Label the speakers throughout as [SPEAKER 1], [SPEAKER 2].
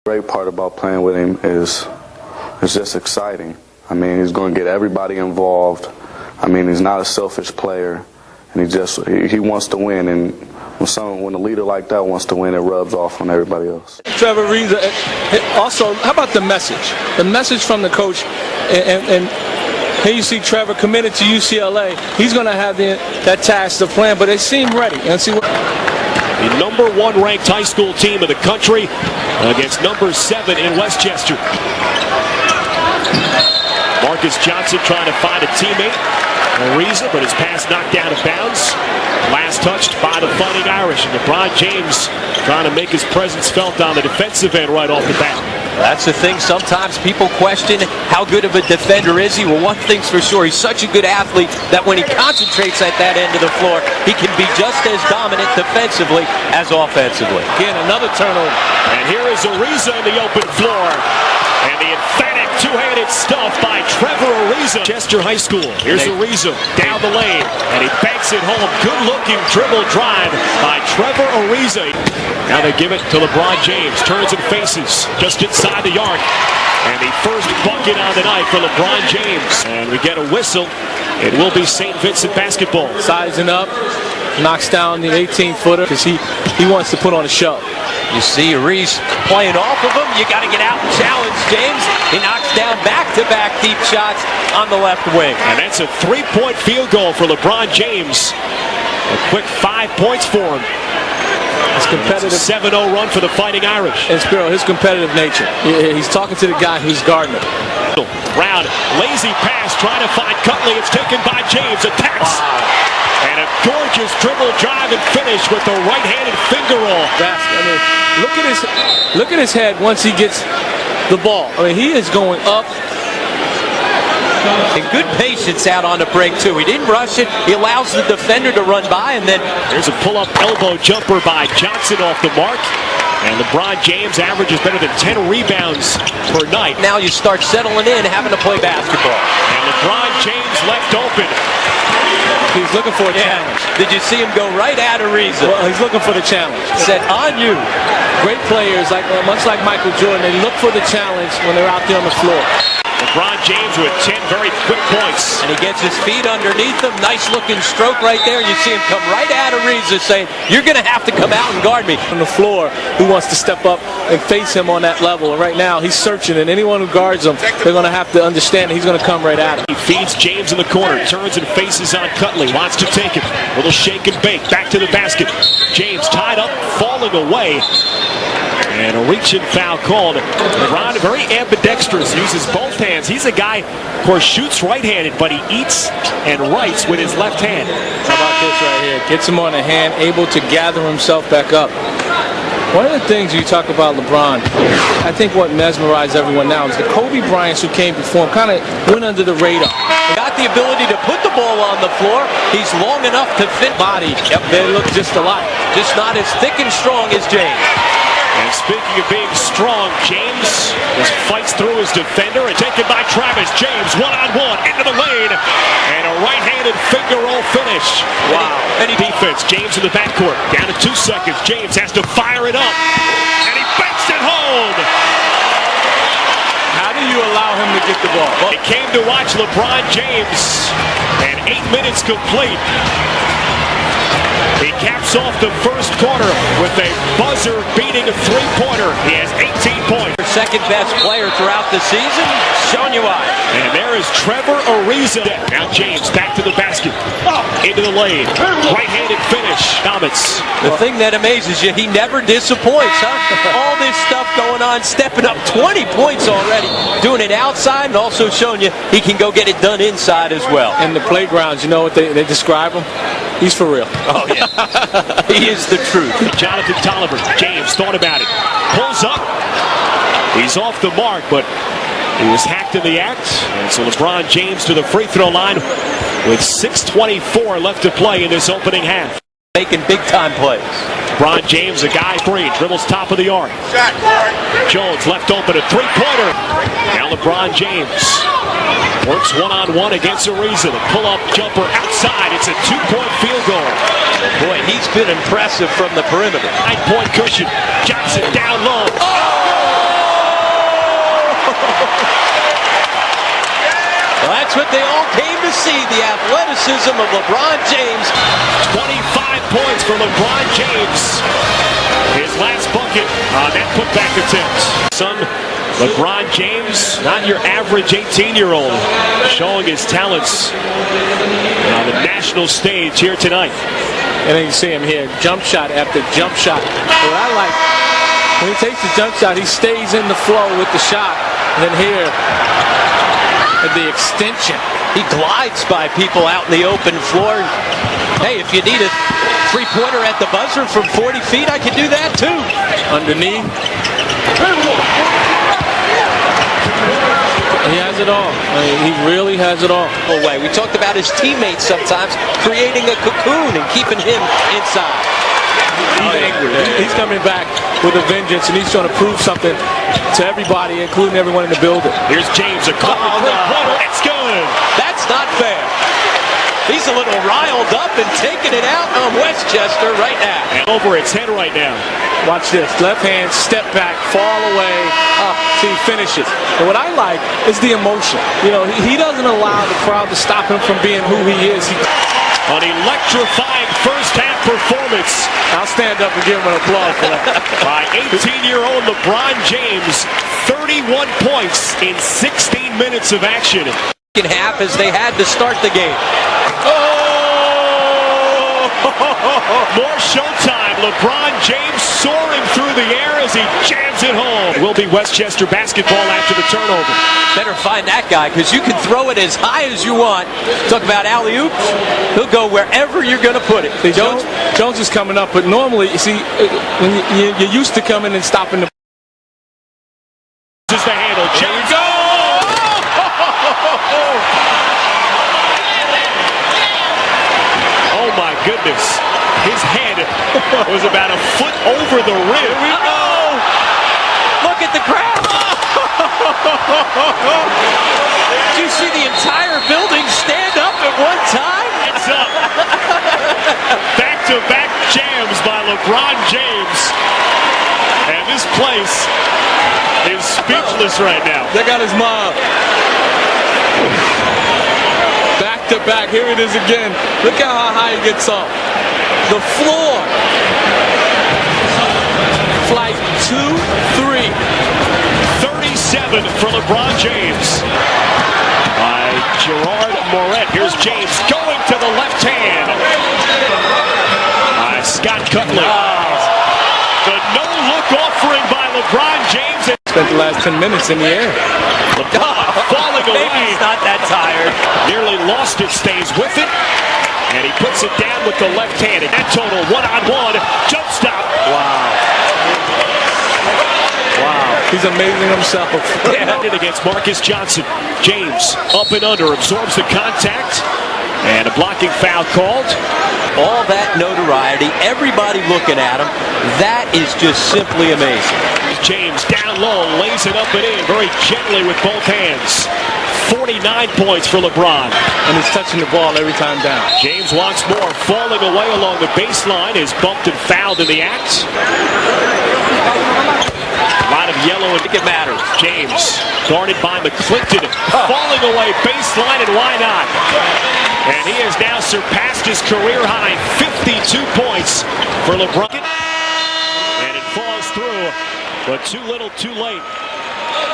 [SPEAKER 1] Great part about playing with him is it's just exciting. I mean, he's going to get everybody involved. I mean, he's not a selfish player, and he wants to win. And when a leader like that wants to win, it rubs off on everybody else.
[SPEAKER 2] Trevor Reeves, also, how about the message? The message from the coach, and here you see Trevor committed to UCLA. He's going to have that task to plan, but they seem ready. And see what.
[SPEAKER 3] The #1 ranked high school team in the country against #7 in Westchester. Marcus Johnson trying to find a teammate, Ariza, but his pass knocked out of bounds. Last touched by the Fighting Irish. And LeBron James trying to make his presence felt on the defensive end right off the bat.
[SPEAKER 4] That's the thing. Sometimes people question how good of a defender is he. Well, one thing's for sure. He's such a good athlete that when he concentrates at that end of the floor, he can be just as dominant defensively as offensively.
[SPEAKER 2] Again, another turnover.
[SPEAKER 3] And here is Ariza in the open floor. And the emphatic two-handed stuff by Trevor Ariza. Chester High School. Here's Ariza down the lane. And he banks it home. Good-looking dribble drive by Trevor Ariza. Now they give it to LeBron James. Turns and faces just inside the arc. And the first bucket on the night for LeBron James. And we get a whistle. It will be St. Vincent basketball.
[SPEAKER 2] Sizing up. Knocks down the 18-footer because he wants to put on a show.
[SPEAKER 4] You see Reese playing off of him. You got to get out and challenge James. He knocks down back-to-back deep shots on the left wing.
[SPEAKER 3] And that's a three-point field goal for LeBron James. A quick 5 points for him.
[SPEAKER 2] It's competitive.
[SPEAKER 3] 7-0 run for the Fighting Irish.
[SPEAKER 2] And Spiro, his competitive nature. He's talking to the guy who's guarding him.
[SPEAKER 3] Round, lazy pass, trying to find Cutley. It's taken by James. Attacks. And a gorgeous dribble drive and finish with the right-handed finger roll.
[SPEAKER 2] I mean, look at his head once he gets the ball. I mean, he is going up.
[SPEAKER 4] And good patience out on the break, too. He didn't rush it. He allows the defender to run by, and then
[SPEAKER 3] there's a pull-up elbow jumper by Johnson off the mark. And LeBron James averages better than 10 rebounds per night.
[SPEAKER 4] Now you start settling in, having to play basketball.
[SPEAKER 3] And LeBron James left open.
[SPEAKER 2] He's looking for a challenge.
[SPEAKER 4] Did you see him go right at Ariza?
[SPEAKER 2] Well, he's looking for the challenge.
[SPEAKER 4] Said, on you.
[SPEAKER 2] Great players, much like Michael Jordan, they look for the challenge when they're out there on the floor.
[SPEAKER 3] LeBron James with 10 very quick points.
[SPEAKER 4] And he gets his feet underneath him. Nice looking stroke right there. You see him come right at Ariza saying, you're going to have to come out and guard me.
[SPEAKER 2] On the floor, who wants to step up and face him on that level. And right now, he's searching, and anyone who guards him, they're going to have to understand that he's going to come right at him.
[SPEAKER 3] He feeds James in the corner, turns and faces on Cutley. Wants to take it. Little shake and bake. Back to the basket. James tied up, falling away. And a reach-in foul called. LeBron, very ambidextrous, uses both hands. He's a guy, of course, shoots right-handed, but he eats and writes with his left hand.
[SPEAKER 2] How about this right here? Gets him on the hand, able to gather himself back up. One of the things you talk about LeBron, I think what mesmerized everyone now is the Kobe Bryants who came before him kind of went under the radar.
[SPEAKER 4] He got the ability to put the ball on the floor. He's long enough to fit body.
[SPEAKER 2] Yep, they look just alike.
[SPEAKER 4] Just not as thick and strong as James.
[SPEAKER 3] And speaking of being strong, James just fights through his defender and taken by Travis. James one-on-one into the lane. And a right-handed finger roll finish. Wow. Any defense. James in the backcourt. Down to 2 seconds. James has to fire it up. And he banks it home.
[SPEAKER 2] How do you allow him to get the ball?
[SPEAKER 3] Well, it came to watch LeBron James. And 8 minutes complete. He caps off the first quarter with a buzzer-beating three-pointer. He has 18 points.
[SPEAKER 4] Second-best player throughout the season. Showing you why.
[SPEAKER 3] And there is Trevor Ariza. Now James back to the basket. Into the lane. Right-handed finish. Dominance.
[SPEAKER 4] The thing that amazes you, he never disappoints, huh? All this stuff going on, stepping up 20 points already. Doing it outside and also showing you he can go get it done inside as well.
[SPEAKER 2] In the playgrounds, you know what they describe him? He's for real.
[SPEAKER 4] Oh, yeah. He is the truth.
[SPEAKER 3] Jonathan Tolliver. James thought about it. Pulls up. He's off the mark, but he was hacked in the act. And so LeBron James to the free throw line with 6:24 left to play in this opening half.
[SPEAKER 4] Making big-time plays.
[SPEAKER 3] LeBron James, a guy free, dribbles top of the arc. Jones left open, a three-pointer. Now LeBron James works one-on-one against Ariza. The pull-up jumper outside. It's a 2-point field goal.
[SPEAKER 4] Boy, he's been impressive from the perimeter.
[SPEAKER 3] 9-point cushion. Johnson down low.
[SPEAKER 4] Oh! That's what they all came to see, the athleticism of LeBron James.
[SPEAKER 3] 25 points for LeBron James. His last bucket on that putback attempt. Son, LeBron James, not your average 18-year-old, showing his talents on the national stage here tonight.
[SPEAKER 2] And then you see him here, jump shot after jump shot. But what I like, when he takes the jump shot, he stays in the flow with the shot. And then here, at the extension.
[SPEAKER 4] He glides by people out in the open floor. Hey, if you need a three-pointer at the buzzer from 40 feet, I can do that too.
[SPEAKER 2] Underneath. He has it all. I mean, he really has it all.
[SPEAKER 4] Away. We talked about his teammates sometimes creating a cocoon and keeping him inside.
[SPEAKER 2] He's angry. He's coming back with a vengeance, and he's trying to prove something to everybody, including everyone in the building.
[SPEAKER 3] Here's James, a corner three-pointer. It's good.
[SPEAKER 4] That's not fair. He's a little riled up and taking it out on Westchester right now.
[SPEAKER 3] And over its head right now.
[SPEAKER 2] Watch this. Left hand, step back, fall away. See, he finishes. And what I like is the emotion. You know, he doesn't allow the crowd to stop him from being who he is.
[SPEAKER 3] An electrifying first-half performance.
[SPEAKER 2] I'll stand up and give him an applause for that.
[SPEAKER 3] By 18-year-old LeBron James, 31 points in 16 minutes of action.
[SPEAKER 4] Second half as they had to start the game.
[SPEAKER 3] Oh! More showtime. LeBron James soaring through the air as he jams it home. Will be Westchester basketball after the turnover.
[SPEAKER 4] Better find that guy, because you can throw it as high as you want. Talk about alley-oops. He'll go wherever you're going to put it.
[SPEAKER 2] See, Jones is coming up, but normally, you see, when you're used to coming and stopping the...
[SPEAKER 3] This is the handle. James.
[SPEAKER 2] Go!
[SPEAKER 3] Oh my goodness. His head was about a foot over the rim.
[SPEAKER 4] Here we go. Look at the crowd. Did you see the entire building stand up at one time?
[SPEAKER 3] It's up. Back-to-back jams by LeBron James. And this place is speechless right now.
[SPEAKER 2] They got his mom. Back to back. Here it is again. Look at how high he gets up. The floor. Flight 2-3.
[SPEAKER 3] 37 for LeBron James. By Gerard Moret. Here's James going to the left hand. By Scott Cutler. The no-look offering by LeBron James.
[SPEAKER 2] Spent the last 10 minutes in the air.
[SPEAKER 3] LeBron falling away.
[SPEAKER 4] Maybe he's not that tired.
[SPEAKER 3] Nearly lost it, stays with it. And he puts it down with the left hand. And that total one-on-one jump stop.
[SPEAKER 2] Wow. He's amazing himself.
[SPEAKER 3] Yeah. Against Marcus Johnson. James up and under, absorbs the contact. And a blocking foul called.
[SPEAKER 4] All that notoriety, everybody looking at him. That is just simply amazing.
[SPEAKER 3] James down low, lays it up and in very gently with both hands. 49 points for LeBron.
[SPEAKER 2] And he's touching the ball every time down.
[SPEAKER 3] James once more falling away along the baseline, is bumped and fouled in the act. A lot of yellow, and it matters. James guarded by McClinton, falling away baseline, and why not? And he has now surpassed his career high, 52 points for LeBron. And it falls through, but too little, too late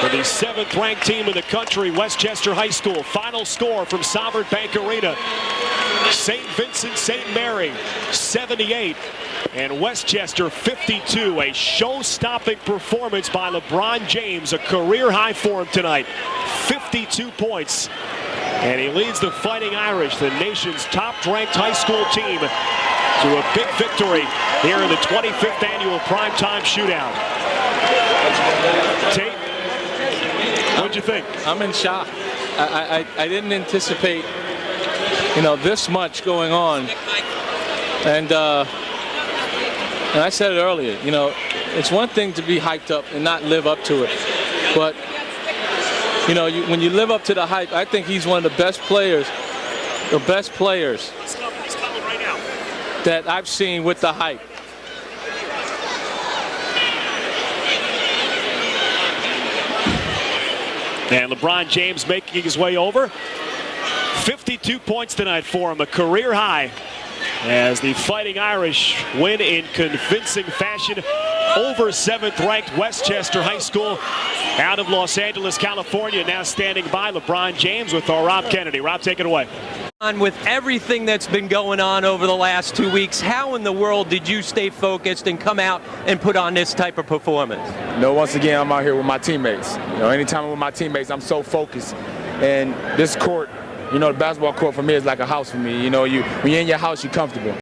[SPEAKER 3] for the 7th-ranked team in the country, Westchester High School. Final score from Sovereign Bank Arena. St. Vincent St. Mary 78 and Westchester 52. A show-stopping performance by LeBron James, a career high for him tonight. 52 points. And he leads the Fighting Irish, the nation's top-ranked high school team, to a big victory here in the 25th annual primetime shootout. Tate, what'd you think?
[SPEAKER 2] I'm in shock. I didn't anticipate, this much going on. And I said it earlier, it's one thing to be hyped up and not live up to it. But, when you live up to the hype, I think he's one of the best players that I've seen with the hype.
[SPEAKER 3] And LeBron James making his way over. 52 points tonight for him, a career high, as the Fighting Irish win in convincing fashion over 7th-ranked Westchester High School out of Los Angeles, California. Now standing by, LeBron James with our Rob Kennedy. Rob, take it away.
[SPEAKER 4] With everything that's been going on over the last 2 weeks, how in the world did you stay focused and come out and put on this type of performance?
[SPEAKER 5] Once again, I'm out here with my teammates. Anytime I'm with my teammates, I'm so focused. And this court, the basketball court for me is like a house for me. When you're in your house, you're comfortable.